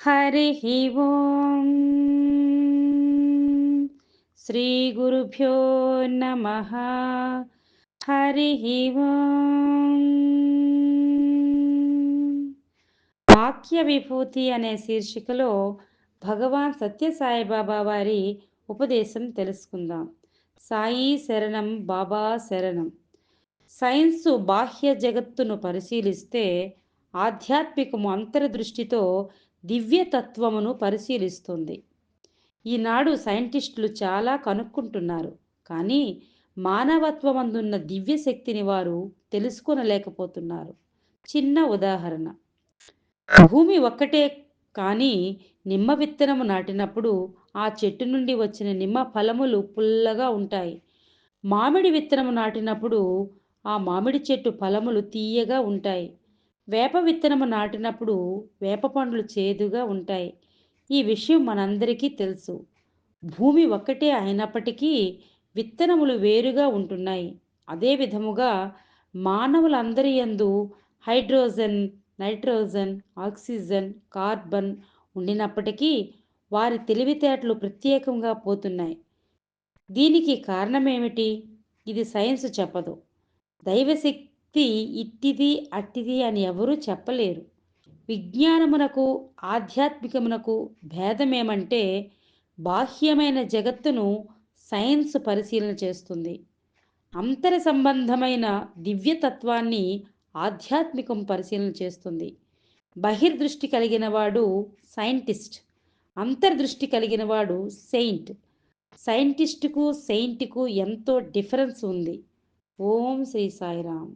हरिः ओम् श्रीगुरुभ्यो नमः। हरिः ఓం. వాక్య విభూతి అనే శీర్షికలో భగవాన్ సత్యసాయిబాబా వారి ఉపదేశం తెలుసుకుందాం. సాయి శరణం, బాబా శరణం. సైన్సు బాహ్య జగత్తును పరిశీలిస్తే ఆధ్యాత్మికము అంతర్దృష్టితో దివ్యతత్వమును పరిశీలిస్తుంది. ఈనాడు సైంటిస్టులు చాలా కనుక్కుంటున్నారు, కానీ మానవత్వమందున్న దివ్యశక్తిని వారు తెలుసుకొనలేకపోతున్నారు. చిన్న ఉదాహరణ: భూమి ఒక్కటే, కానీ నిమ్మ విత్తనము నాటినప్పుడు ఆ చెట్టు నుండి వచ్చిన నిమ్మ ఫలములు పుల్లగా ఉంటాయి. మామిడి విత్తనము నాటినప్పుడు ఆ మామిడి చెట్టు ఫలములు తీయగా ఉంటాయి. వేప విత్తనము నాటినప్పుడు వేప పండ్లు చేదుగా ఉంటాయి. ఈ విషయం మనందరికీ తెలుసు. భూమి ఒక్కటే అయినప్పటికీ విత్తనములు వేరుగా ఉంటున్నాయి. అదే విధముగా మానవులందరి యందు హైడ్రోజన్, నైట్రోజన్, ఆక్సిజన్, కార్బన్ ఉండినప్పటికీ వారి తెలివితేటలు ప్రత్యేకంగా పోతున్నాయి. దీనికి కారణమేమిటి? ఇది సైన్స్ చెప్పదు. దైవశక్తి ఇట్టిది అట్టిది అని ఎవరూ చెప్పలేరు. విజ్ఞానమునకు ఆధ్యాత్మికమునకు భేదమేమంటే, బాహ్యమైన జగత్తును సైన్స్ పరిశీలన చేస్తుంది. అంతర సంబంధమైన దివ్యతత్వాన్ని ఆధ్యాత్మికం పరిశీలన చేస్తుంది. బహిర్దృష్టి కలిగిన వాడు సైంటిస్ట్, అంతర్దృష్టి కలిగిన వాడు సెయింట్. సైంటిస్టుకు సెయింట్కు ఎంతో డిఫరెన్స్ ఉంది. ఓం శ్రీ సాయిరామ్.